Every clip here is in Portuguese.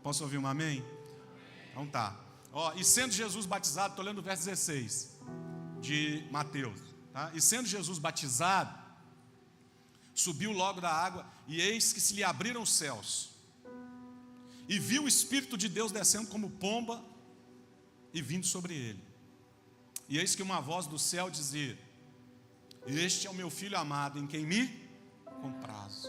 Posso ouvir um amém? Então tá. E sendo Jesus batizado, estou lendo o verso 16 de Mateus, tá? E sendo Jesus batizado, subiu logo da água, e eis que se lhe abriram os céus, e viu o Espírito de Deus descendo como pomba e vindo sobre ele. E eis que uma voz do céu dizia: este é o meu Filho amado, em quem me comprazo.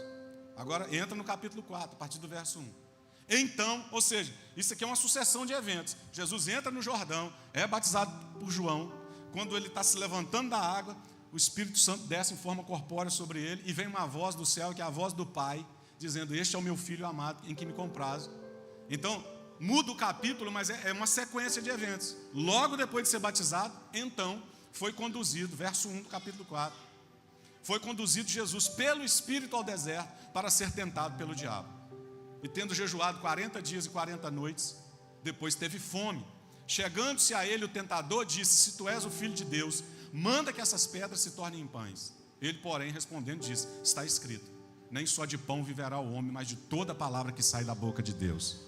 Agora entra no capítulo 4, a partir do verso 1. Então, ou seja, isso aqui é uma sucessão de eventos. Jesus entra no Jordão, é batizado por João. Quando ele está se levantando da água, o Espírito Santo desce em forma corpórea sobre ele, e vem uma voz do céu, que é a voz do Pai, dizendo: este é o meu Filho amado, em quem me comprazo. Então, muda o capítulo, mas é uma sequência de eventos. Logo depois de ser batizado, então, foi conduzido, verso 1 do capítulo 4, foi conduzido Jesus pelo Espírito ao deserto, para ser tentado pelo diabo. E tendo jejuado 40 dias e 40 noites, depois teve fome. Chegando-se a ele o tentador, disse: se tu és o Filho de Deus, manda que essas pedras se tornem em pães. Ele, porém, respondendo, disse: está escrito, nem só de pão viverá o homem, mas de toda a palavra que sai da boca de Deus.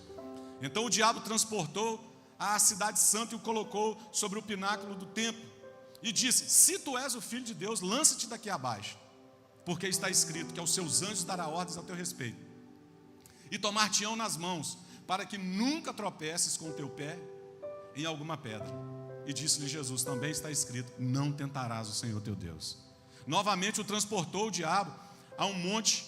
Então o diabo transportou à cidade santa e o colocou sobre o pináculo do templo, e disse: se tu és o Filho de Deus, lança-te daqui abaixo, porque está escrito que aos seus anjos dará ordens a teu respeito, e tomar-te-ão nas mãos, para que nunca tropeces com o teu pé em alguma pedra. E disse-lhe Jesus: também está escrito, não tentarás o Senhor teu Deus. Novamente o transportou o diabo a um monte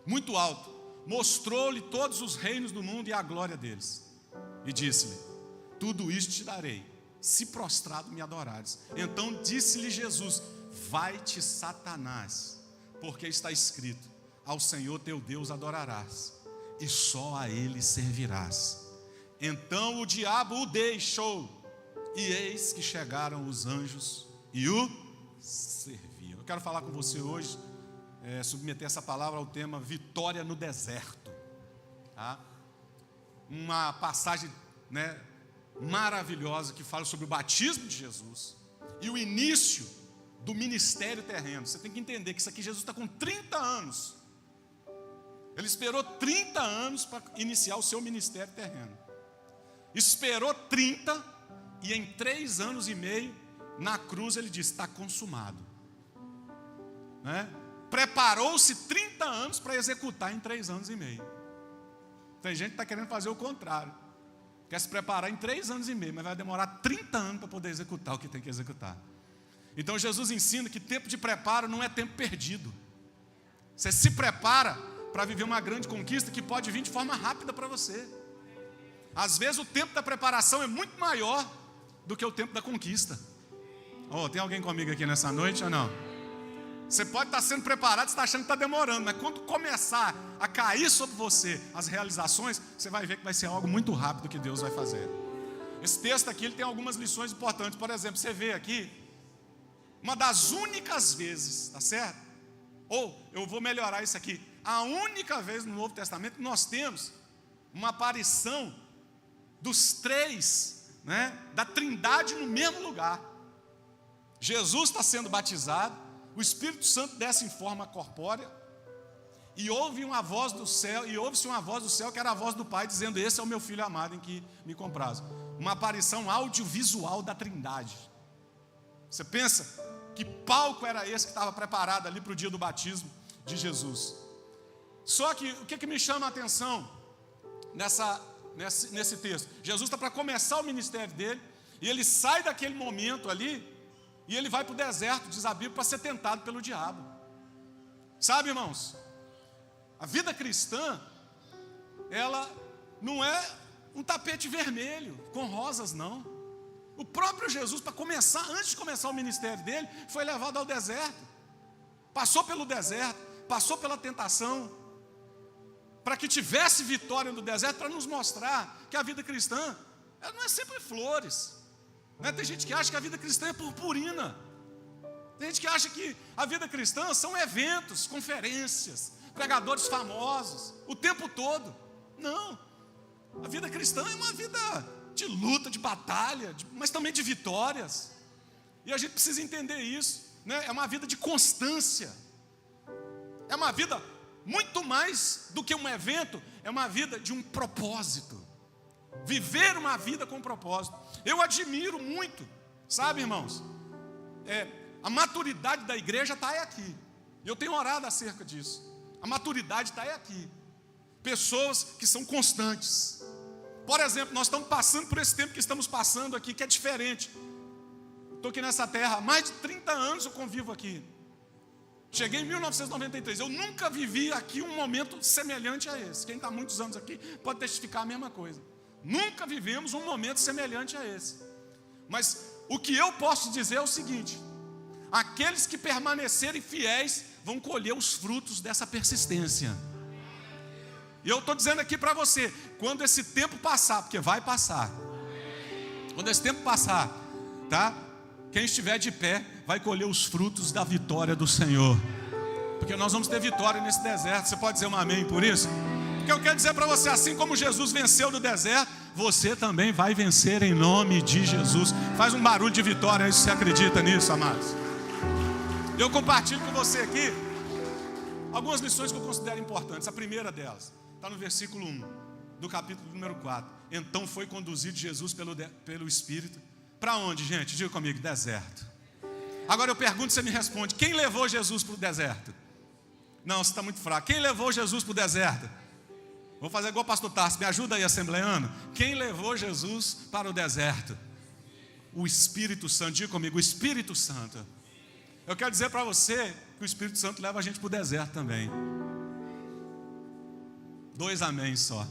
muito alto, mostrou-lhe todos os reinos do mundo e a glória deles, e disse-lhe: tudo isto te darei, se prostrado me adorares. Então disse-lhe Jesus: vai-te, Satanás, porque está escrito, ao Senhor teu Deus adorarás, e só a ele servirás. Então o diabo o deixou, e eis que chegaram os anjos e o serviam. Eu quero falar com você hoje, submeter essa palavra ao tema vitória no deserto, tá? Uma passagem, maravilhosa, que fala sobre o batismo de Jesus e o início do ministério terreno. Você tem que entender que isso aqui, Jesus está com 30 anos. Ele esperou 30 anos para iniciar o seu ministério terreno. Esperou 30, e em 3 anos e meio, na cruz ele disse: está consumado. Preparou-se 30 anos para executar em 3 anos e meio. Tem gente que está querendo fazer o contrário. Quer se preparar em 3 anos e meio, mas vai demorar 30 anos para poder executar o que tem que executar. Então Jesus ensina que tempo de preparo não é tempo perdido. Você se prepara para viver uma grande conquista que pode vir de forma rápida para você. Às vezes o tempo da preparação é muito maior do que o tempo da conquista. Tem alguém comigo aqui nessa noite ou não? Você pode estar sendo preparado, você está achando que está demorando, mas quando começar a cair sobre você as realizações, você vai ver que vai ser algo muito rápido que Deus vai fazer. Esse texto aqui, ele tem algumas lições importantes. Por exemplo, você vê aqui uma das únicas vezes, tá certo? Ou eu vou melhorar isso aqui: a única vez no Novo Testamento que nós temos uma aparição dos 3, da Trindade no mesmo lugar. Jesus está sendo batizado, o Espírito Santo desce em forma corpórea, e ouve-se uma voz do céu, que era a voz do Pai, dizendo: esse é o meu Filho amado, em que me comprazo. Uma aparição audiovisual da Trindade. Você pensa que palco era esse que estava preparado ali para o dia do batismo de Jesus? Só que o que me chama a atenção nesse texto? Jesus está para começar o ministério dele, e ele sai daquele momento ali, e ele vai para o deserto, diz a Bíblia, para ser tentado pelo diabo. Sabe, irmãos, a vida cristã, ela não é um tapete vermelho com rosas, não. O próprio Jesus, antes de começar o ministério dele, foi levado ao deserto, passou pelo deserto, passou pela tentação, para que tivesse vitória no deserto, para nos mostrar que a vida cristã, ela não é sempre flores. Tem gente que acha que a vida cristã é purpurina. Tem gente que acha que a vida cristã são eventos, conferências, pregadores famosos, o tempo todo. Não. A vida cristã é uma vida de luta, de batalha, mas também de vitórias. E a gente precisa entender isso, É uma vida de constância. É uma vida muito mais do que um evento, é uma vida de um propósito. Viver uma vida com propósito. Eu admiro muito, sabe, irmãos? A maturidade da igreja está aqui. Eu tenho orado acerca disso. A maturidade está aqui. Pessoas que são constantes. Por exemplo, nós estamos passando por esse tempo que estamos passando aqui, que é diferente. Estou aqui nessa terra há mais de 30 anos, eu convivo aqui. Cheguei em 1993. Eu nunca vivi aqui um momento semelhante a esse. Quem está há muitos anos aqui pode testificar a mesma coisa. Nunca vivemos um momento semelhante a esse. Mas o que eu posso dizer é o seguinte: aqueles que permanecerem fiéis vão colher os frutos dessa persistência. E eu estou dizendo aqui para você, quando esse tempo passar, porque vai passar, quando esse tempo passar, tá? Quem estiver de pé vai colher os frutos da vitória do Senhor. Porque nós vamos ter vitória nesse deserto. Você pode dizer um amém por isso? Porque eu quero dizer para você, assim como Jesus venceu no deserto, você também vai vencer em nome de Jesus. Faz um barulho de vitória aí se você acredita nisso, amados. Eu compartilho com você aqui algumas lições que eu considero importantes. A primeira delas está no versículo 1 do capítulo número 4. Então foi conduzido Jesus pelo Espírito. Para onde, gente? Diga comigo: deserto. Agora eu pergunto, você me responde: quem levou Jesus para o deserto? Não, você está muito fraco. Quem levou Jesus para o deserto? Vou fazer igual o pastor Tarso, me ajuda aí, assembleano. Quem levou Jesus para o deserto? O Espírito Santo. Diga comigo: o Espírito Santo. Eu quero dizer para você que o Espírito Santo leva a gente para o deserto também. 2 amém só.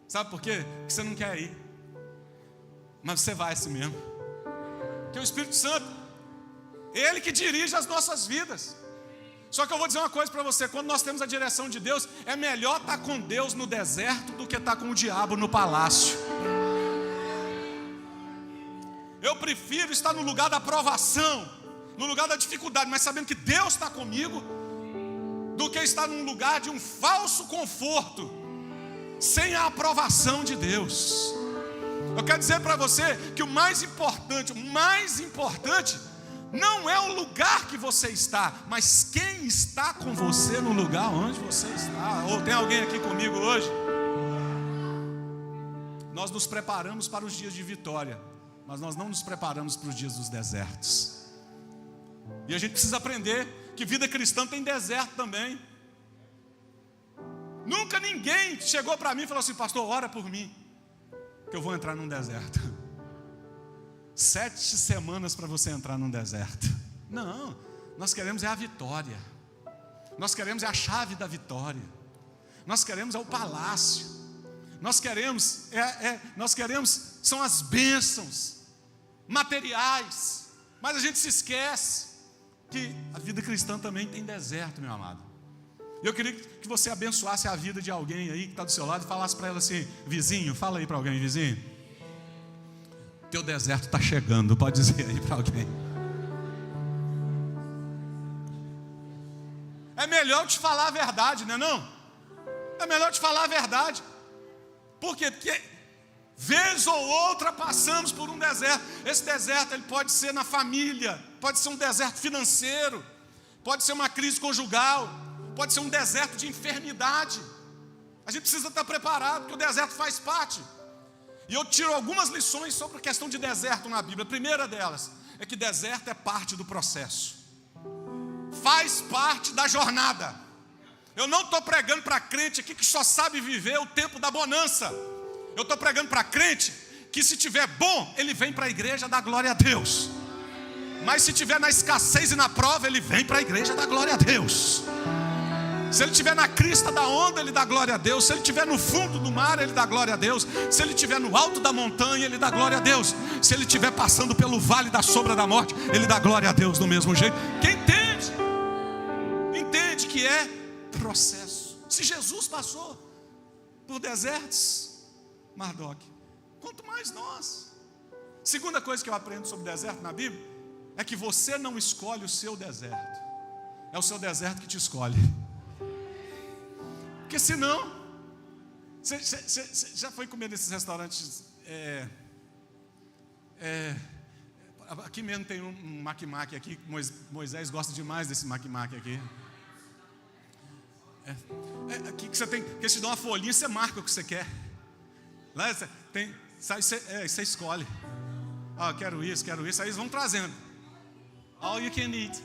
Sabe por quê? Porque você não quer ir, mas você vai assim mesmo. Porque o Espírito Santo, Ele que dirige as nossas vidas. Só que eu vou dizer uma coisa para você: quando nós temos a direção de Deus, é melhor estar com Deus no deserto do que estar com o diabo no palácio. Eu prefiro estar no lugar da provação, no lugar da dificuldade, mas sabendo que Deus está comigo, do que estar num lugar de um falso conforto, sem a aprovação de Deus. Eu quero dizer para você que o mais importante não é o lugar que você está, mas quem está com você no lugar onde você está. Ou tem alguém aqui comigo hoje? Nós nos preparamos para os dias de vitória, mas nós não nos preparamos para os dias dos desertos. E a gente precisa aprender que vida cristã tem deserto também. Nunca ninguém chegou para mim e falou assim: pastor, ora por mim, que eu vou entrar num deserto. 7 semanas para você entrar num deserto. Não, nós queremos é a vitória. Nós queremos é a chave da vitória. Nós queremos é o palácio. Nós queremos são as bênçãos materiais. Mas a gente se esquece que a vida cristã também tem deserto, meu amado. Eu queria que você abençoasse a vida de alguém aí que está do seu lado e falasse para ela assim: vizinho, fala aí para alguém, vizinho, teu deserto está chegando. Pode dizer aí para alguém. É melhor eu te falar a verdade, não é não? É melhor eu te falar a verdade. Por quê? Porque vez ou outra passamos por um deserto. Esse deserto ele pode ser na família, pode ser um deserto financeiro, pode ser uma crise conjugal, pode ser um deserto de enfermidade. A gente precisa estar preparado, porque o deserto faz parte. E eu tiro algumas lições sobre a questão de deserto na Bíblia. A primeira delas é que deserto é parte do processo, faz parte da jornada. Eu não estou pregando para crente aqui que só sabe viver o tempo da bonança. Eu estou pregando para crente que se tiver bom, ele vem para a igreja dar glória a Deus. Mas se tiver na escassez e na prova, ele vem para a igreja dar glória a Deus. Se ele estiver na crista da onda, ele dá glória a Deus. Se ele estiver no fundo do mar, ele dá glória a Deus. Se ele estiver no alto da montanha, ele dá glória a Deus. Se ele estiver passando pelo vale da sombra da morte, ele dá glória a Deus do mesmo jeito. Quem entende que é processo. Se Jesus passou por desertos, Mardoc, quanto mais nós. Segunda coisa que eu aprendo sobre deserto na Bíblia é que você não escolhe o seu deserto, é o seu deserto que te escolhe. Porque senão, você já foi comer nesses restaurantes? Aqui mesmo tem um mac-mac aqui. Moisés gosta demais desse mac-mac aqui. Aqui que você tem, que eles te dão uma folhinha, você marca o que você quer. Lá você escolhe. Quero isso. Aí eles vão trazendo. All you can eat.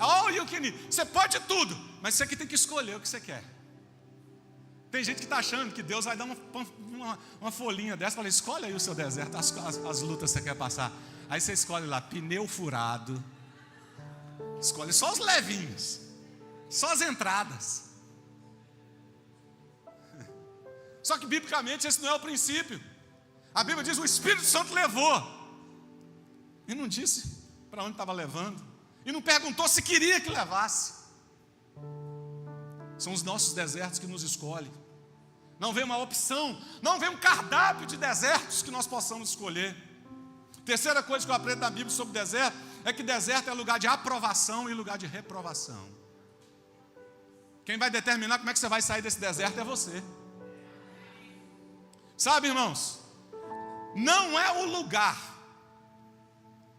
All you can eat. Você pode tudo, mas você aqui tem que escolher o que você quer. Tem gente que está achando que Deus vai dar uma folhinha dessa. Fala, escolhe aí o seu deserto, as lutas que você quer passar. Aí você escolhe lá, pneu furado. Escolhe só os levinhos, só as entradas. Só que biblicamente esse não é o princípio. A Bíblia diz: o Espírito Santo levou. E não disse para onde estava levando. E não perguntou se queria que levasse. São os nossos desertos que nos escolhem. Não vem uma opção, não vem um cardápio de desertos que nós possamos escolher. Terceira coisa que eu aprendo na Bíblia sobre deserto é que deserto é lugar de aprovação e lugar de reprovação. Quem vai determinar como é que você vai sair desse deserto é você. Sabe, irmãos, não é o lugar,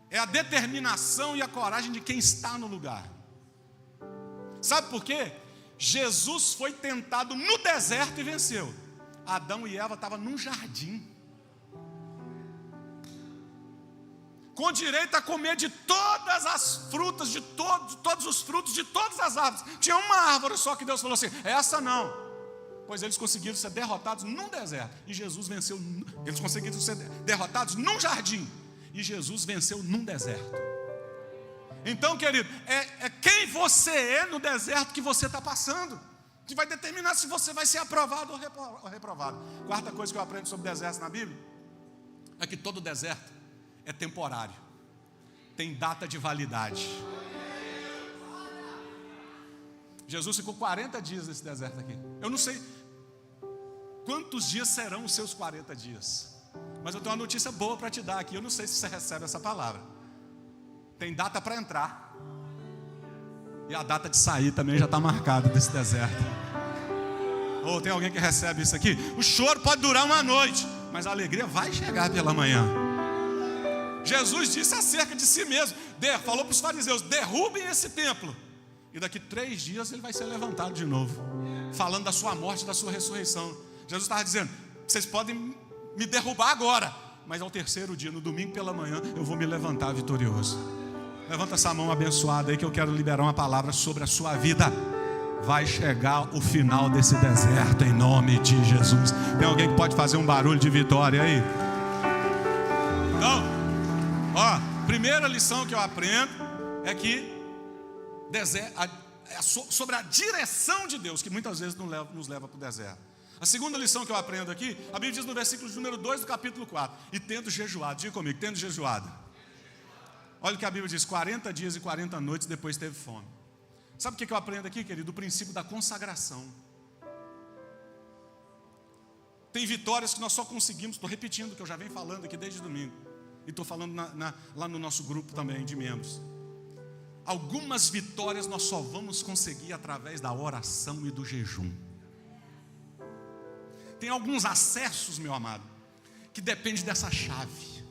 é a determinação e a coragem de quem está no lugar. Sabe por quê? Jesus foi tentado no deserto e venceu. Adão e Eva estavam num jardim, com direito a comer de todas as frutas, de todos os frutos, de todas as árvores. Tinha uma árvore só que Deus falou assim: essa não. Pois eles conseguiram ser derrotados num deserto, e Jesus venceu. Eles conseguiram ser derrotados num jardim, e Jesus venceu num deserto. Então, querido, é quem você é no deserto que você está passando que vai determinar se você vai ser aprovado ou reprovado. Quarta coisa que eu aprendo sobre desertos na Bíblia é que todo deserto é temporário, tem data de validade. Jesus ficou 40 dias nesse deserto aqui. Eu não sei quantos dias serão os seus 40 dias, mas eu tenho uma notícia boa para te dar aqui. Eu não sei se você recebe essa palavra. Tem data para entrar, e a data de sair também já está marcada desse deserto. Ou tem alguém que recebe isso aqui? O choro pode durar uma noite, mas a alegria vai chegar pela manhã. Jesus disse acerca de si mesmo, falou para os fariseus: derrubem esse templo, e daqui 3 dias ele vai ser levantado de novo, falando da sua morte e da sua ressurreição. Jesus estava dizendo: vocês podem me derrubar agora, mas ao 3º dia, no domingo pela manhã, eu vou me levantar vitorioso. Levanta essa mão abençoada aí, que eu quero liberar uma palavra sobre a sua vida. Vai chegar o final desse deserto, em nome de Jesus. Tem alguém que pode fazer um barulho de vitória aí? Então, primeira lição que eu aprendo é que sobre a direção de Deus, que muitas vezes nos leva para o deserto. A segunda lição que eu aprendo aqui, a Bíblia diz no versículo número 2 do capítulo 4: e tendo jejuado, diga comigo, tendo jejuado. Olha o que a Bíblia diz: 40 dias e 40 noites depois teve fome. Sabe o que eu aprendo aqui, querido? O princípio da consagração. Tem vitórias que nós só conseguimos, estou repetindo o que eu já venho falando aqui desde domingo, e estou falando lá no nosso grupo também de membros. Algumas vitórias nós só vamos conseguir através da oração e do jejum. Tem alguns acessos, meu amado, que depende dessa chave.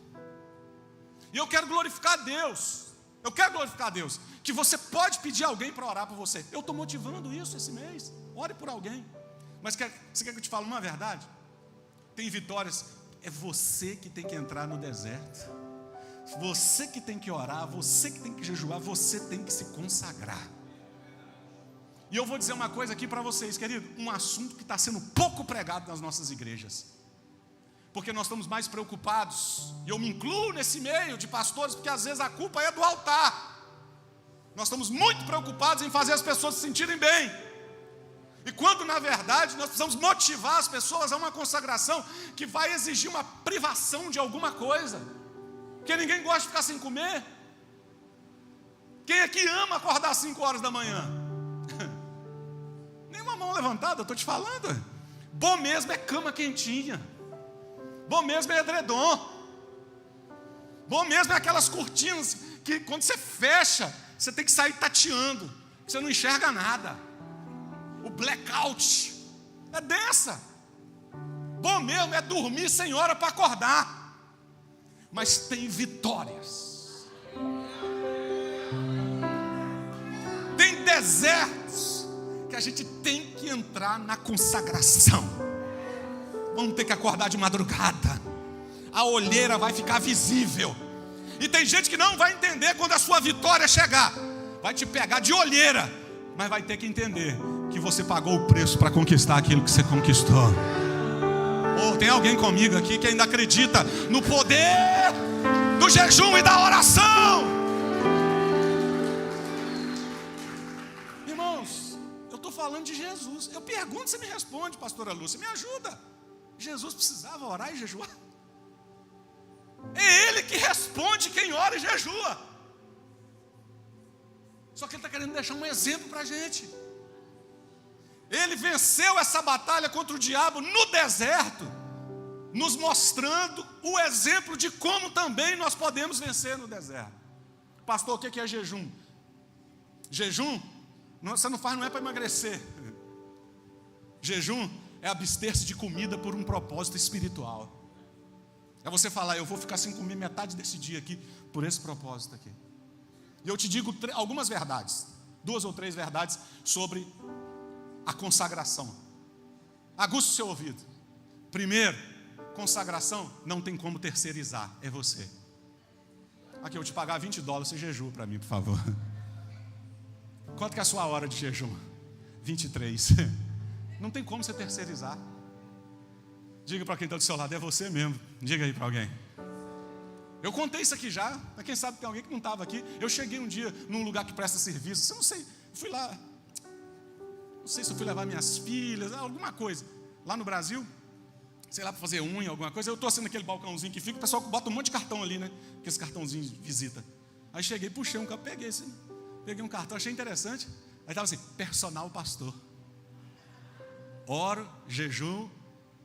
E eu quero glorificar a Deus. Eu quero glorificar a Deus, que você pode pedir alguém para orar por você. Eu estou motivando isso esse mês. Ore por alguém. Mas você quer que eu te fale uma verdade? Tem vitórias, é você que tem que entrar no deserto. Você que tem que orar, você que tem que jejuar, você tem que se consagrar. E eu vou dizer uma coisa aqui para vocês, querido, um assunto que está sendo pouco pregado nas nossas igrejas, porque nós estamos mais preocupados, e eu me incluo nesse meio de pastores, porque às vezes a culpa é do altar. Nós estamos muito preocupados em fazer as pessoas se sentirem bem, e quando na verdade nós precisamos motivar as pessoas a uma consagração que vai exigir uma privação de alguma coisa, porque ninguém gosta de ficar sem comer. Quem aqui ama acordar às 5 horas da manhã? Nenhuma mão levantada, eu estou te falando. Bom mesmo é cama quentinha, bom mesmo é edredom, bom mesmo é aquelas cortinas que quando você fecha, você tem que sair tateando, você não enxerga nada. O blackout é dessa. Bom mesmo é dormir sem hora para acordar. Mas tem vitórias, tem desertos que a gente tem que entrar na consagração. Vamos ter que acordar de madrugada. A olheira vai ficar visível. E tem gente que não vai entender quando a sua vitória chegar. Vai te pegar de olheira, mas vai ter que entender que você pagou o preço para conquistar aquilo que você conquistou. Oh, tem alguém comigo aqui que ainda acredita no poder do jejum e da oração? Irmãos, eu estou falando de Jesus. Eu pergunto, você me responde, pastora Lúcia, me ajuda. Jesus precisava orar e jejuar? É Ele que responde quem ora e jejua. Só que Ele está querendo deixar um exemplo para a gente. Ele venceu essa batalha contra o diabo no deserto, nos mostrando o exemplo de como também nós podemos vencer no deserto. Pastor, o que é jejum? Jejum, você não faz, não é para emagrecer. Jejum é abster-se de comida por um propósito espiritual. É você falar, eu vou ficar sem comer metade desse dia aqui, por esse propósito aqui. E eu te digo algumas verdades, 2 ou 3 verdades sobre a consagração. Aguça o seu ouvido. Primeiro, consagração não tem como terceirizar, é você. Aqui, eu vou te pagar $20, você jejua para mim, por favor. Quanto que é a sua hora de jejum? 23. Não tem como você terceirizar. Diga para quem está do seu lado, é você mesmo. Diga aí para alguém. Eu contei isso aqui já, mas quem sabe tem alguém que não estava aqui. Eu cheguei um dia num lugar que presta serviço, eu não sei, fui lá, não sei se eu fui levar minhas filhas, alguma coisa, lá no Brasil, sei lá, para fazer unha, alguma coisa. Eu estou assim naquele balcãozinho que fica, o pessoal bota um monte de cartão ali, né? Aqueles cartãozinhos de visita. Aí cheguei, puxei um cartão, peguei um cartão, achei interessante. Aí estava assim, personal pastor. Oro, jejum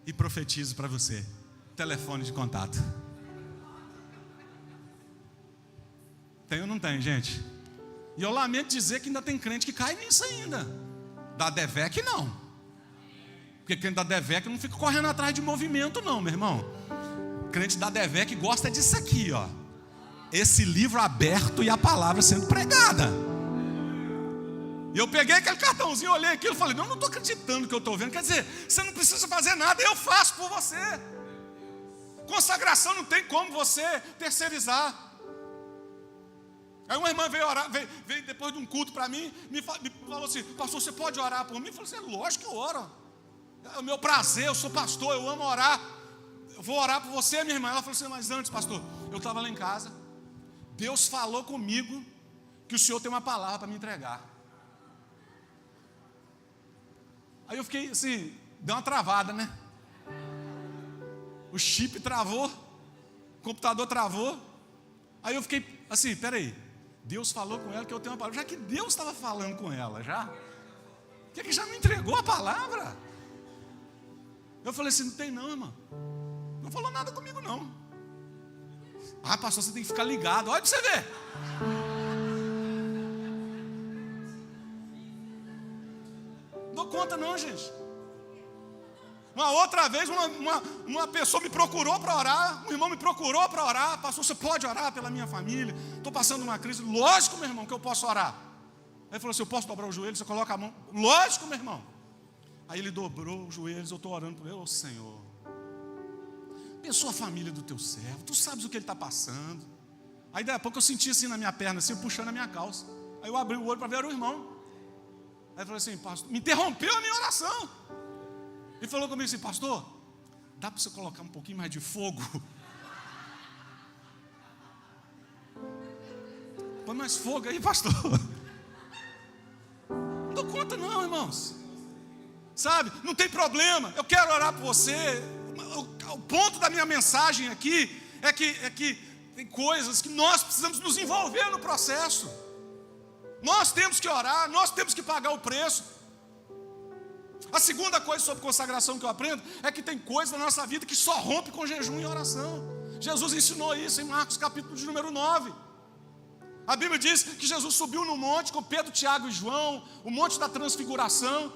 e profetizo para você. Telefone de contato. Tem ou não tem, gente? E eu lamento dizer que ainda tem crente que cai nisso ainda. Da DEVEC não. Porque crente da DEVEC não fica correndo atrás de movimento não, meu irmão. Crente da DEVEC gosta disso aqui, ó. Esse livro aberto e a palavra sendo pregada. E eu peguei aquele cartãozinho, olhei aquilo e falei, não estou acreditando que eu estou vendo. Quer dizer, você não precisa fazer nada, eu faço por você. Consagração não tem como você terceirizar. Aí uma irmã veio orar, veio depois de um culto para mim, me falou assim, pastor, você pode orar por mim? Eu falei assim, lógico que eu oro. É o meu prazer, eu sou pastor, eu amo orar. Eu vou orar por você, minha irmã. Ela falou assim, mas antes, pastor, eu estava lá em casa, Deus falou comigo que o senhor tem uma palavra para me entregar. Aí eu fiquei assim, deu uma travada, né? O chip travou, o computador travou. Aí eu fiquei assim, peraí, Deus falou com ela que eu tenho uma palavra. Já que Deus estava falando com ela, já? Por que já me entregou a palavra? Eu falei assim, não tem não, irmão. Não falou nada comigo não. Ah, pastor, você tem que ficar ligado, olha para você ver. Não dou conta não, gente. Uma outra vez, uma pessoa me procurou para orar, um irmão me procurou para orar, pastor, você pode orar pela minha família? Estou passando uma crise. Lógico, meu irmão, que eu posso orar. Aí ele falou assim, eu posso dobrar o joelho, você coloca a mão? Lógico, meu irmão. Aí ele dobrou os joelhos, eu estou orando por ele, ô Senhor, abençoa a família do teu servo, tu sabes o que ele está passando. Aí daí a pouco eu senti assim na minha perna, assim, puxando a minha calça. Aí eu abri o olho para ver, era o irmão. Aí ele falou assim, pastor, me interrompeu a minha oração. Ele falou comigo assim, pastor, dá para você colocar um pouquinho mais de fogo? Põe mais fogo aí, pastor. Não dou conta não, irmãos. Sabe, não tem problema, eu quero orar por você. O ponto da minha mensagem aqui é que tem coisas que nós precisamos nos envolver no processo. Nós temos que orar, nós temos que pagar o preço. A segunda coisa sobre consagração que eu aprendo é que tem coisas na nossa vida que só rompe com jejum e oração. Jesus ensinou isso em Marcos capítulo de número 9. A Bíblia diz que Jesus subiu no monte com Pedro, Tiago e João, o monte da transfiguração.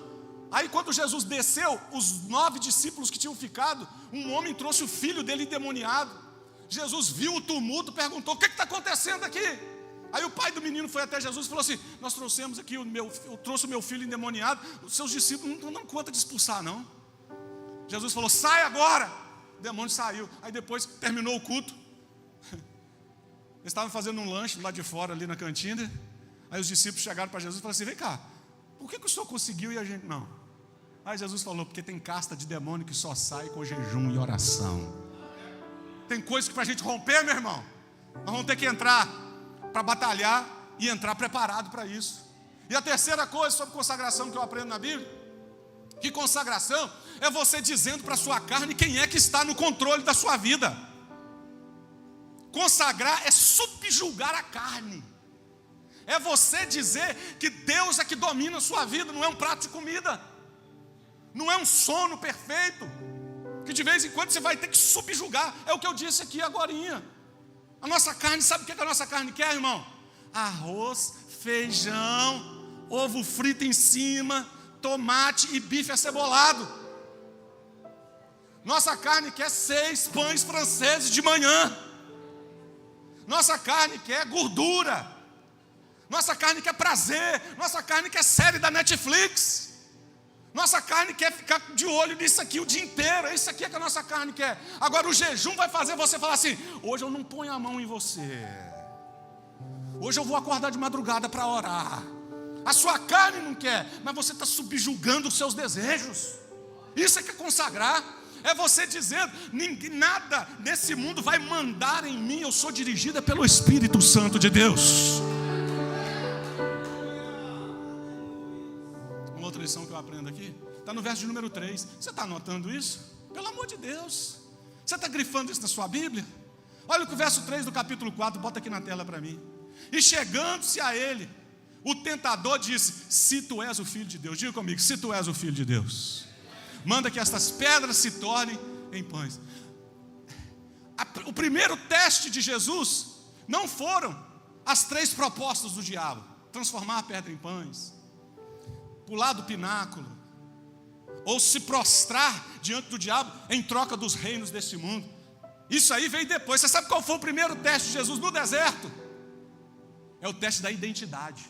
Aí quando Jesus desceu, os 9 discípulos que tinham ficado, um homem trouxe o filho dele endemoniado. Jesus viu o tumulto, perguntou, o que está acontecendo aqui? Aí o pai do menino foi até Jesus e falou assim, nós trouxemos aqui, eu trouxe o meu filho endemoniado, os seus discípulos não dão conta de expulsar não. Jesus falou, sai agora. O demônio saiu. Aí depois que terminou o culto, eles estavam fazendo um lanche lá de fora, ali na cantina. Aí os discípulos chegaram para Jesus e falaram assim, vem cá, por que o senhor conseguiu e a gente não? Aí Jesus falou, porque tem casta de demônio que só sai com jejum e oração. Tem coisas que para a gente romper, meu irmão, nós vamos ter que entrar para batalhar e entrar preparado para isso. E a terceira coisa sobre consagração que eu aprendo na Bíblia, que consagração é você dizendo para a sua carne quem é que está no controle da sua vida. Consagrar é subjugar a carne. É você dizer que Deus é que domina a sua vida, não é um prato de comida, não é um sono perfeito, que de vez em quando você vai ter que subjugar. É o que eu disse aqui agorinha. A nossa carne, sabe o que a nossa carne quer, irmão? Arroz, feijão, ovo frito em cima, tomate e bife acebolado. Nossa carne quer 6 pães franceses de manhã. Nossa carne quer gordura. Nossa carne quer prazer. Nossa carne quer série da Netflix. Nossa carne quer ficar de olho nisso aqui o dia inteiro. É isso aqui que a nossa carne quer. Agora o jejum vai fazer você falar assim, hoje eu não ponho a mão em você. Hoje eu vou acordar de madrugada para orar. A sua carne não quer, mas você está subjugando os seus desejos. Isso é que é consagrar. É você dizendo, nada nesse mundo vai mandar em mim. Eu sou dirigida pelo Espírito Santo de Deus. Uma outra lição que eu aprendo aqui está no verso de número 3. Você está anotando isso? Pelo amor de Deus, você está grifando isso na sua Bíblia? Olha o que o verso 3 do capítulo 4, bota aqui na tela para mim. E chegando-se a ele, o tentador disse, se tu és o Filho de Deus, diga comigo, se tu és o Filho de Deus, manda que estas pedras se tornem em pães. O primeiro teste de Jesus não foram as 3 propostas do diabo: transformar a pedra em pães, pular do pináculo, ou se prostrar diante do diabo em troca dos reinos deste mundo. Isso aí veio depois. Você sabe qual foi o primeiro teste de Jesus no deserto? É o teste da identidade.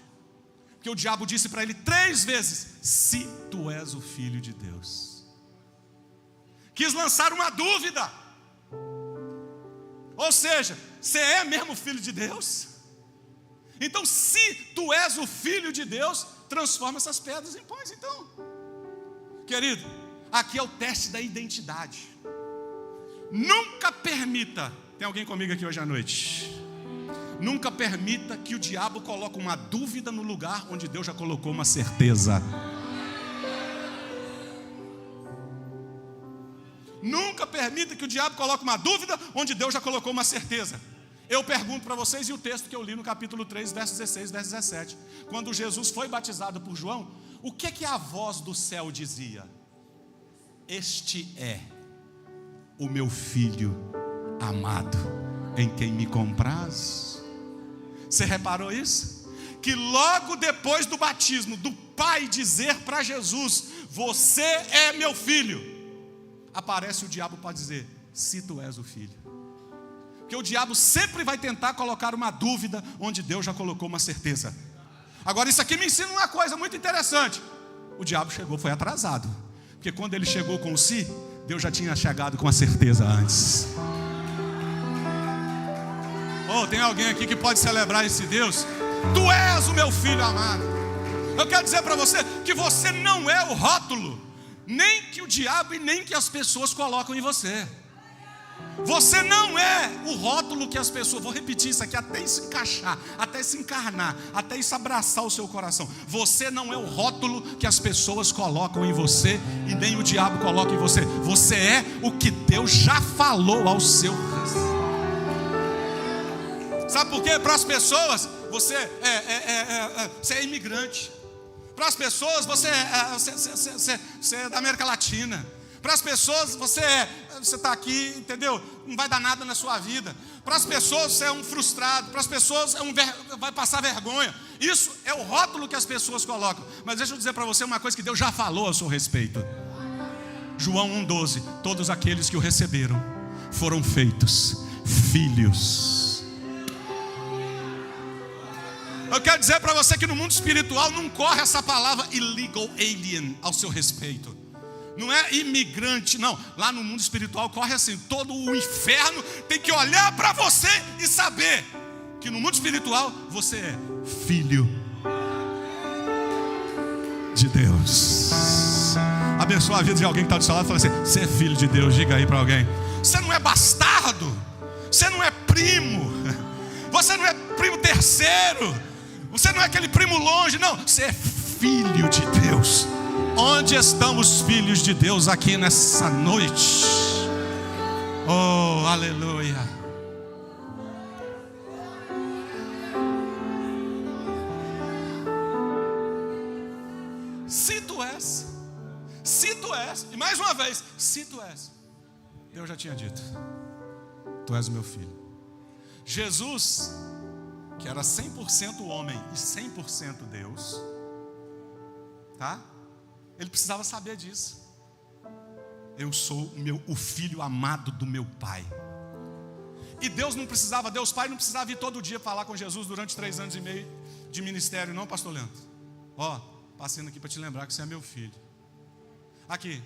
Porque o diabo disse para ele 3 vezes, se tu és o Filho de Deus. Quis lançar uma dúvida. Ou seja, você é mesmo filho de Deus? Então, se tu és o Filho de Deus, transforma essas pedras em pães. Então, querido, aqui é o teste da identidade. Nunca permita, tem alguém comigo aqui hoje à noite? Nunca permita que o diabo coloque uma dúvida no lugar onde Deus já colocou uma certeza. Nunca permita que o diabo coloque uma dúvida onde Deus já colocou uma certeza. Eu pergunto para vocês, e o texto que eu li no capítulo 3, verso 16, verso 17. Quando Jesus foi batizado por João, o que a voz do céu dizia? Este é o meu filho amado, em quem me compraz. Você reparou isso? Que logo depois do batismo, do Pai dizer para Jesus, você é meu filho, aparece o diabo para dizer, se tu és o filho. Porque o diabo sempre vai tentar colocar uma dúvida onde Deus já colocou uma certeza. Agora isso aqui me ensina uma coisa muito interessante. O diabo chegou, foi atrasado. Porque quando ele chegou com o si, Deus já tinha chegado com a certeza antes. Oh, tem alguém aqui que pode celebrar esse Deus? Tu és o meu filho amado. Eu quero dizer para você que você não é o rótulo, nem que o diabo e nem que as pessoas colocam em você. Você não é o rótulo que as pessoas, vou repetir isso aqui até isso encaixar, até isso encarnar, até isso abraçar o seu coração. Você não é o rótulo que as pessoas colocam em você e nem o diabo coloca em você. Você é o que Deus já falou ao seu respeito. Sabe por quê? Para as pessoas você é imigrante. Para as pessoas você é da América Latina. Para as pessoas você está aqui, entendeu? Não vai dar nada na sua vida. Para as pessoas você é um frustrado. Para as pessoas vai passar vergonha. Isso é o rótulo que as pessoas colocam. Mas deixa eu dizer para você uma coisa que Deus já falou a seu respeito. João 1,12. Todos aqueles que o receberam foram feitos filhos. Eu quero dizer para você que no mundo espiritual não corre essa palavra illegal alien ao seu respeito. Não é imigrante, não. Lá no mundo espiritual corre assim: todo o inferno tem que olhar para você e saber que no mundo espiritual você é filho de Deus. Abençoa a vida de alguém que está do seu lado e fala assim: você é filho de Deus. Diga aí para alguém: você não é bastardo, você não é primo, você não é primo terceiro, você não é aquele primo longe, não. Você é filho de Deus. Onde estão os filhos de Deus aqui nessa noite? Oh, aleluia. Se tu és, e mais uma vez, se tu és, Deus já tinha dito: tu és o meu filho. Jesus, que era 100% homem e 100% Deus, tá? Ele precisava saber disso. Eu sou o filho amado do meu pai. E Deus Pai não precisava vir todo dia falar com Jesus durante 3 anos e meio de ministério, não, pastor Leandro. Ó, passando aqui para te lembrar que você é meu filho. Aqui.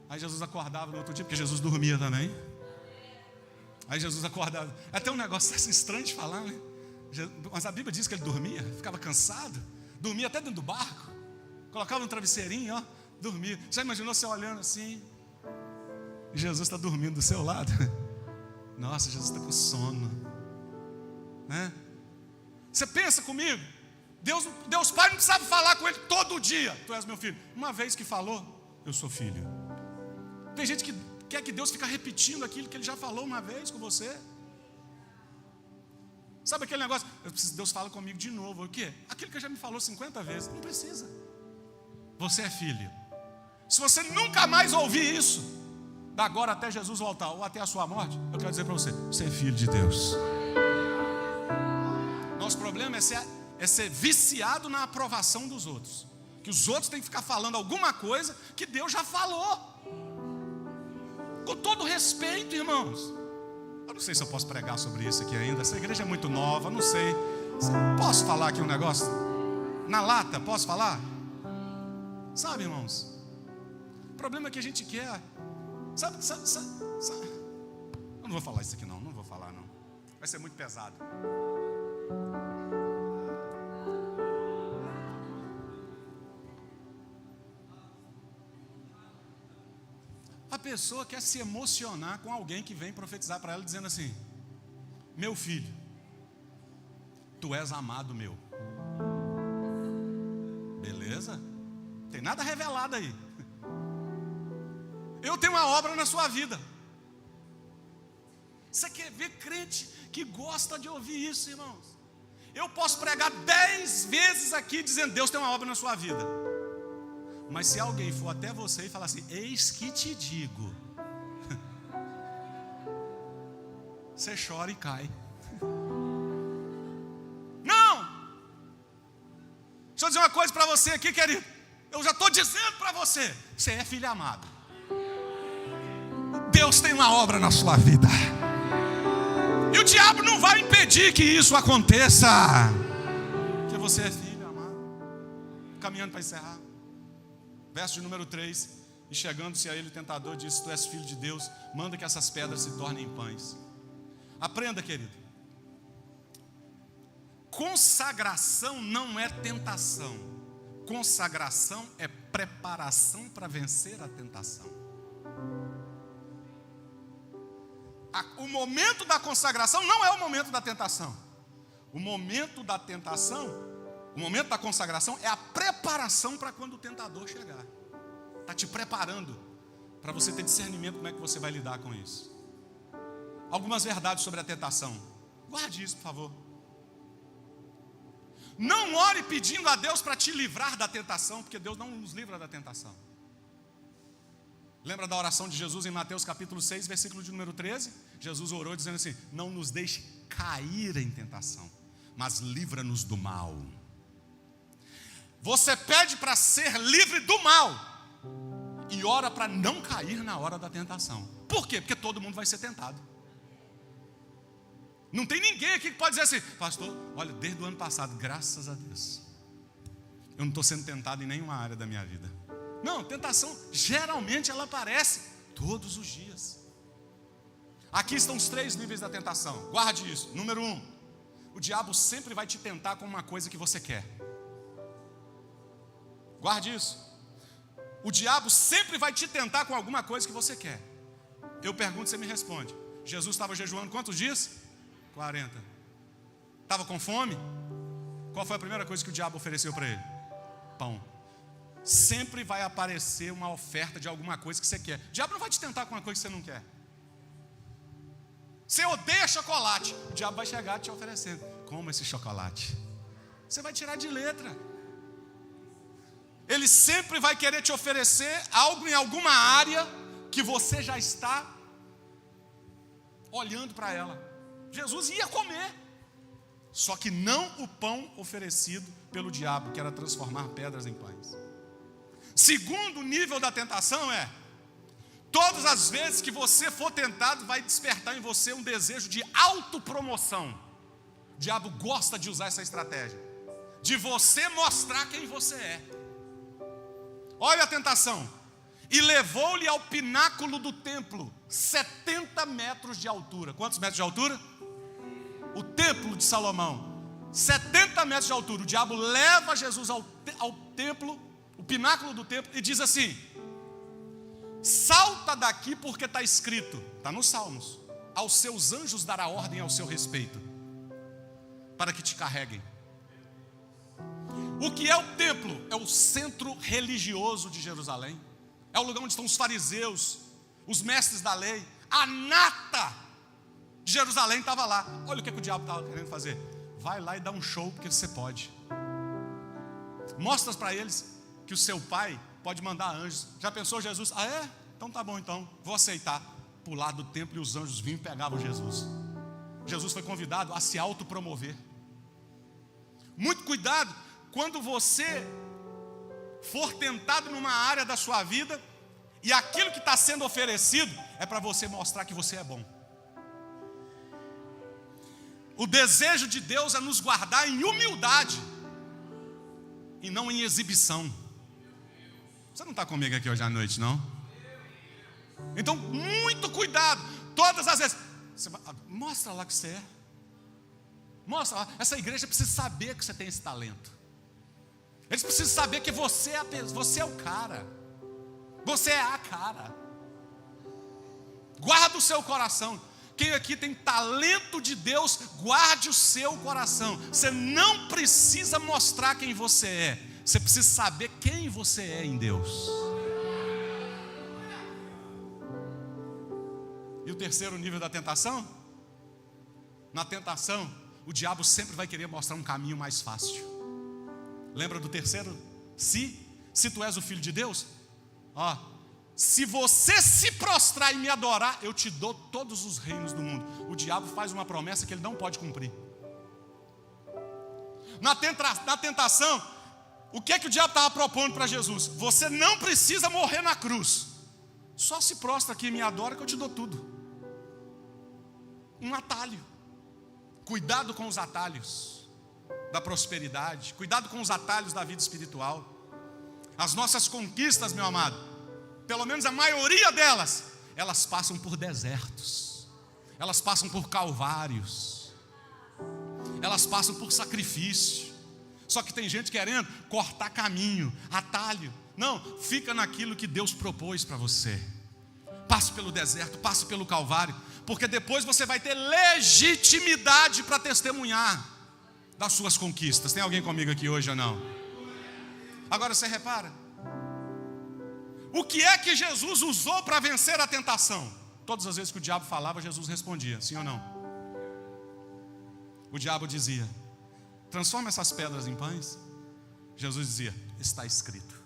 Aí Jesus acordava no outro dia, porque Jesus dormia também. Aí Jesus acordava. É até um negócio assim estranho de falar, né? Mas a Bíblia diz que ele dormia, ficava cansado, dormia até dentro do barco, colocava um travesseirinho, ó, dormia. Já imaginou você olhando assim, e Jesus está dormindo do seu lado? Nossa, Jesus está com sono, né? Você pensa comigo? Deus Pai não precisava falar com ele todo dia: tu és meu filho. Uma vez que falou: eu sou filho. Tem gente que quer que Deus fique repetindo aquilo que ele já falou uma vez com você. Sabe aquele negócio? Deus fala comigo de novo. O quê? Aquilo que já me falou 50 vezes. Não precisa. Você é filho. Se você nunca mais ouvir isso, da agora até Jesus voltar, ou até a sua morte, eu quero dizer para você: você é filho de Deus. Nosso problema é ser viciado na aprovação dos outros. Que os outros têm que ficar falando alguma coisa que Deus já falou. Com todo respeito, irmãos. Eu não sei se eu posso pregar sobre isso aqui ainda. Essa igreja é muito nova, não sei. Posso falar aqui um negócio? Na lata, posso falar? Sabe, irmãos? O problema é que a gente quer. Sabe? Eu não vou falar isso aqui não vou falar não. Vai ser muito pesado. A pessoa quer se emocionar com alguém que vem profetizar para ela dizendo assim: meu filho, tu és amado meu. Beleza? Não tem nada revelado aí. Eu tenho uma obra na sua vida. Você quer ver crente que gosta de ouvir isso, irmãos? Eu posso pregar 10 vezes aqui dizendo: Deus tem uma obra na sua vida. Mas se alguém for até você e falar assim: eis que te digo, você chora e cai. Não! Deixa eu dizer uma coisa para você aqui, querido. Eu já estou dizendo para você: você é filho amado. Deus tem uma obra na sua vida. E o diabo não vai impedir que isso aconteça. Porque você é filho amado. Caminhando para encerrar. Verso de número 3: e chegando-se a ele o tentador disse: tu és filho de Deus, manda que essas pedras se tornem pães. Aprenda, querido. Consagração não é tentação. Consagração é preparação para vencer a tentação. O momento da consagração não é o momento da tentação. O momento da tentação, o momento da consagração é a preparação para quando o tentador chegar. Está te preparando para você ter discernimento como é que você vai lidar com isso. Algumas verdades sobre a tentação. Guarde isso, por favor. Não ore pedindo a Deus para te livrar da tentação, porque Deus não nos livra da tentação. Lembra da oração de Jesus em Mateus capítulo 6, versículo de número 13? Jesus orou dizendo assim: não nos deixe cair em tentação, mas livra-nos do mal. Você pede para ser livre do mal e ora para não cair na hora da tentação. Por quê? Porque todo mundo vai ser tentado. Não tem ninguém aqui que pode dizer assim: pastor, olha, desde o ano passado, graças a Deus, eu não estou sendo tentado em nenhuma área da minha vida. Não, tentação, geralmente ela aparece todos os dias. Aqui estão os 3 níveis da tentação. Guarde isso. Número 1, o diabo sempre vai te tentar com uma coisa que você quer. Guarde isso. O diabo sempre vai te tentar com alguma coisa que você quer. Eu pergunto, você me responde. Jesus estava jejuando quantos dias? 40. Estava com fome? Qual foi a primeira coisa que o diabo ofereceu para ele? Pão. Sempre vai aparecer uma oferta de alguma coisa que você quer. O diabo não vai te tentar com uma coisa que você não quer. Você odeia chocolate, o diabo vai chegar te oferecendo. Coma esse chocolate. Você vai tirar de letra. Ele sempre vai querer te oferecer algo em alguma área que você já está olhando para ela. Jesus ia comer, só que não o pão oferecido pelo diabo, que era transformar pedras em pães. Segundo nível da tentação é: todas as vezes que você for tentado, vai despertar em você um desejo de autopromoção. O diabo gosta de usar essa estratégia, de você mostrar quem você é. Olha a tentação. E levou-lhe ao pináculo do templo, 70 metros de altura. Quantos metros de altura? O templo de Salomão, 70 metros de altura. O diabo leva Jesus ao templo, o pináculo do templo, e diz assim: salta daqui, porque está escrito, está nos Salmos, aos seus anjos dará ordem ao seu respeito, para que te carreguem. O que é o templo? É o centro religioso de Jerusalém. É o lugar onde estão os fariseus, os mestres da lei. A nata de Jerusalém estava lá. Olha o que o diabo estava querendo fazer. Vai lá e dá um show, porque você pode. Mostra para eles que o seu pai pode mandar anjos. Já pensou Jesus? Ah, é? Então tá bom, então vou aceitar. Pular do templo, e os anjos vinham e pegavam Jesus. Jesus foi convidado a se autopromover. Muito cuidado quando você for tentado numa área da sua vida e aquilo que está sendo oferecido é para você mostrar que você é bom. O desejo de Deus é nos guardar em humildade e não em exibição. Você não está comigo aqui hoje à noite, não? Então, muito cuidado. Todas as vezes você vai, mostra lá que você é. Mostra lá. Essa igreja precisa saber que você tem esse talento. Eles precisam saber que você é o cara. Você é a cara. Guarda o seu coração. Quem aqui tem talento de Deus, guarde o seu coração. Você não precisa mostrar quem você é. Você precisa saber quem você é em Deus. E o terceiro nível da tentação? Na tentação, o diabo sempre vai querer mostrar um caminho mais fácil. Lembra do terceiro? Se tu és o filho de Deus, ó, se você se prostrar e me adorar, eu te dou todos os reinos do mundo. O diabo faz uma promessa que ele não pode cumprir. Na tentação, o que é que o diabo estava propondo para Jesus? Você não precisa morrer na cruz, só se prostra aqui e me adora que eu te dou tudo. Um atalho. Cuidado com os atalhos da prosperidade, cuidado com os atalhos da vida espiritual. As nossas conquistas, meu amado, pelo menos a maioria delas, elas passam por desertos, elas passam por calvários, elas passam por sacrifício. Só que tem gente querendo cortar caminho, atalho. Não, fica naquilo que Deus propôs para você. Passe pelo deserto, passe pelo calvário, porque depois você vai ter legitimidade para testemunhar das suas conquistas. Tem alguém comigo aqui hoje ou não? Agora você repara, o que é que Jesus usou para vencer a tentação? Todas as vezes que o diabo falava, Jesus respondia, sim ou não? O diabo dizia, transforma essas pedras em pães. Jesus dizia, está escrito.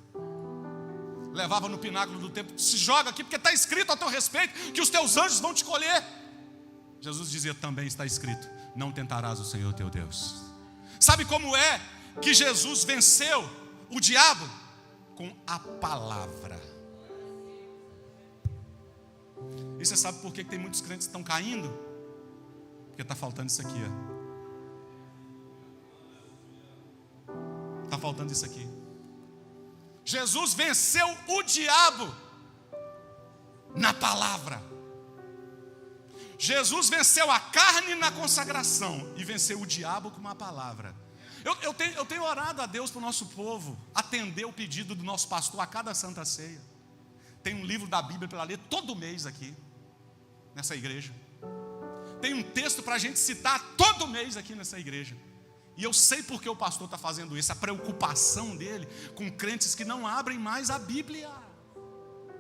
Levava no pináculo do templo, se joga aqui, porque está escrito a teu respeito que os teus anjos vão te colher. Jesus dizia, também está escrito, não tentarás o Senhor teu Deus. Sabe como é que Jesus venceu o diabo? Com a palavra. E você sabe por que tem muitos crentes que estão caindo? Porque está faltando isso aqui, ó. Está faltando isso aqui. Jesus venceu o diabo na palavra. Jesus venceu a carne na consagração e venceu o diabo com uma palavra. Eu tenho orado a Deus para o nosso povo atender o pedido do nosso pastor a cada Santa Ceia. Tem um livro da Bíblia para ler todo mês aqui, nessa igreja. Tem um texto para a gente citar todo mês aqui nessa igreja. E eu sei porque o pastor está fazendo isso. A preocupação dele com crentes que não abrem mais a Bíblia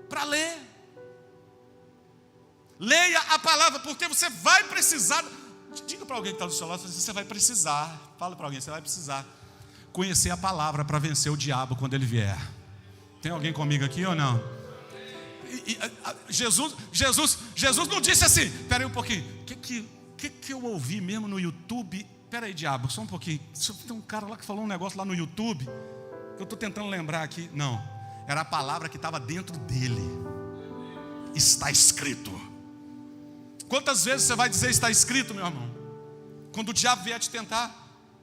para ler. Leia a palavra, porque você vai precisar. Diga para alguém que está do seu lado, você vai precisar. Fala para alguém, você vai precisar conhecer a palavra para vencer o diabo quando ele vier. Tem alguém comigo aqui ou não? Jesus não disse assim. Espera aí um pouquinho. O que eu ouvi mesmo no YouTube? Espera aí, diabo, só um pouquinho. Tem um cara lá que falou um negócio lá no YouTube que eu estou tentando lembrar aqui. Não, era a palavra que estava dentro dele. Está escrito. Quantas vezes você vai dizer está escrito, meu irmão? Quando o diabo vier te tentar.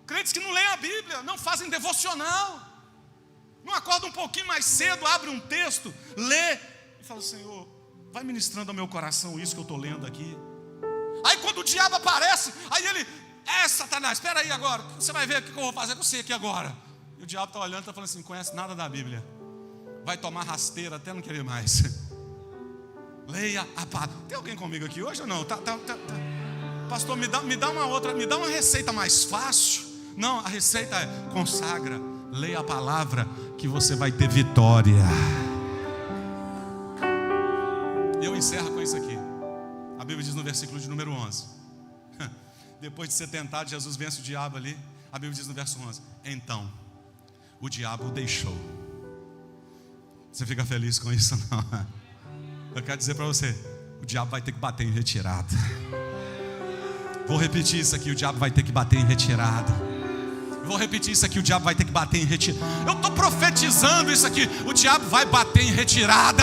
Crentes que não leem a Bíblia, não fazem devocional, não acordam um pouquinho mais cedo, abre um texto, lê e fala: Senhor, vai ministrando ao meu coração isso que eu estou lendo aqui. Aí quando o diabo aparece, aí ele: Satanás, espera aí agora, você vai ver o que eu vou fazer com você aqui agora. E o diabo está olhando e está falando assim: conhece nada da Bíblia, vai tomar rasteira até não querer mais. Leia a palavra. Tem alguém comigo aqui hoje ou não? Pastor, me dá uma outra, me dá uma receita mais fácil. Não, a receita é: consagra, leia a palavra, que você vai ter vitória. E eu encerro com isso aqui. A Bíblia diz no versículo de número 11: depois de ser tentado, Jesus vence o diabo ali. A Bíblia diz no verso 11: então o diabo o deixou. Você fica feliz com isso? Não? Eu quero dizer para você: o diabo vai ter que bater em retirada. Vou repetir isso aqui: o diabo vai ter que bater em retirada. Vou repetir isso aqui: o diabo vai ter que bater em retirada. Eu estou profetizando isso aqui: o diabo vai bater em retirada.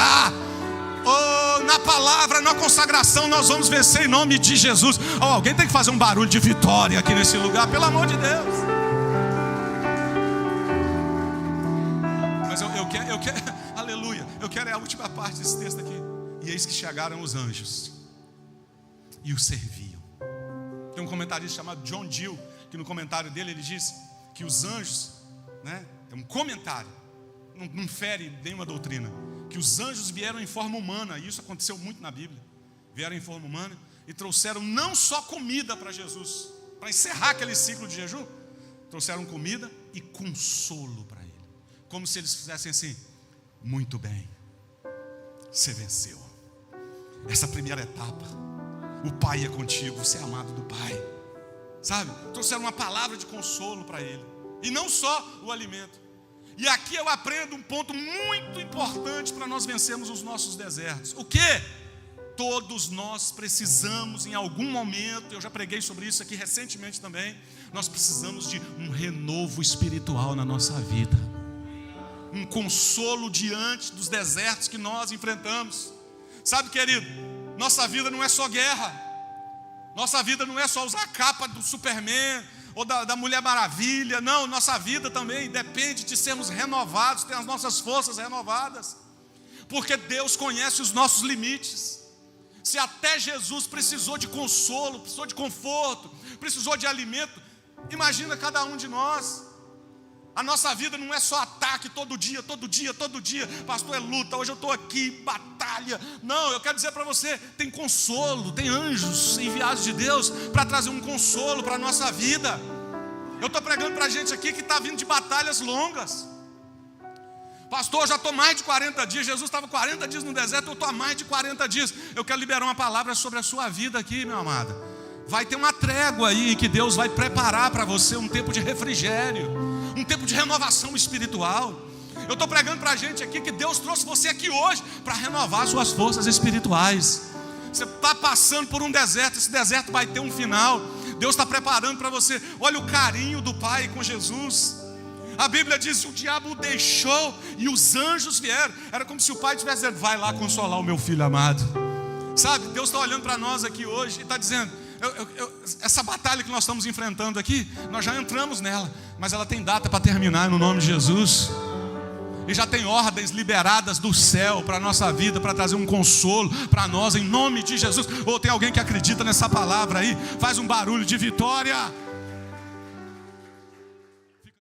Oh, na palavra, na consagração, nós vamos vencer em nome de Jesus. Oh, alguém tem que fazer um barulho de vitória aqui nesse lugar, pelo amor de Deus. Mas eu quero, aleluia, eu quero a última parte desse texto aqui. E eis que chegaram os anjos e o serviam. Tem um comentarista chamado John Gill, que no comentário dele ele diz que os anjos, né, é um comentário, não fere nenhuma doutrina, que os anjos vieram em forma humana. E isso aconteceu muito na Bíblia. Vieram em forma humana e trouxeram não só comida para Jesus, para encerrar aquele ciclo de jejum, trouxeram comida e consolo para ele, como se eles fizessem assim: muito bem, você venceu essa primeira etapa, o Pai é contigo, você é amado do Pai, sabe? Trouxeram uma palavra de consolo para ele, e não só o alimento. E aqui eu aprendo um ponto muito importante para nós vencermos os nossos desertos. O que? Todos nós precisamos em algum momento, eu já preguei sobre isso aqui recentemente também, nós precisamos de um renovo espiritual na nossa vida, um consolo diante dos desertos que nós enfrentamos. Sabe, querido, nossa vida não é só guerra, nossa vida não é só usar a capa do Superman ou da Mulher Maravilha. Não, nossa vida também depende de sermos renovados, ter as nossas forças renovadas, porque Deus conhece os nossos limites. Se até Jesus precisou de consolo, precisou de conforto, precisou de alimento, imagina cada um de nós. A nossa vida não é só ataque todo dia. Pastor, é luta, hoje eu estou aqui, batalha. Não, eu quero dizer para você, tem consolo, tem anjos enviados de Deus para trazer um consolo para a nossa vida. Eu estou pregando para a gente aqui que está vindo de batalhas longas. Pastor, eu já estou mais de 40 dias, Jesus estava 40 dias no deserto, eu estou há mais de 40 dias. Eu quero liberar uma palavra sobre a sua vida aqui, meu amado. Vai ter uma trégua aí que Deus vai preparar para você, um tempo de refrigério, um tempo de renovação espiritual. Eu estou pregando para a gente aqui que Deus trouxe você aqui hoje para renovar suas forças espirituais. Você está passando por um deserto, esse deserto vai ter um final. Deus está preparando para você. Olha o carinho do Pai com Jesus. A Bíblia diz que o diabo o deixou e os anjos vieram. Era como se o Pai tivesse dizendo: vai lá consolar o meu filho amado. Sabe, Deus está olhando para nós aqui hoje e está dizendo: essa batalha que nós estamos enfrentando aqui, nós já entramos nela, mas ela tem data para terminar no nome de Jesus. e já tem ordens liberadas do céu para a nossa vida, para trazer um consolo para nós, em nome de Jesus. Ou tem alguém que acredita nessa palavra aí? Faz um barulho de vitória.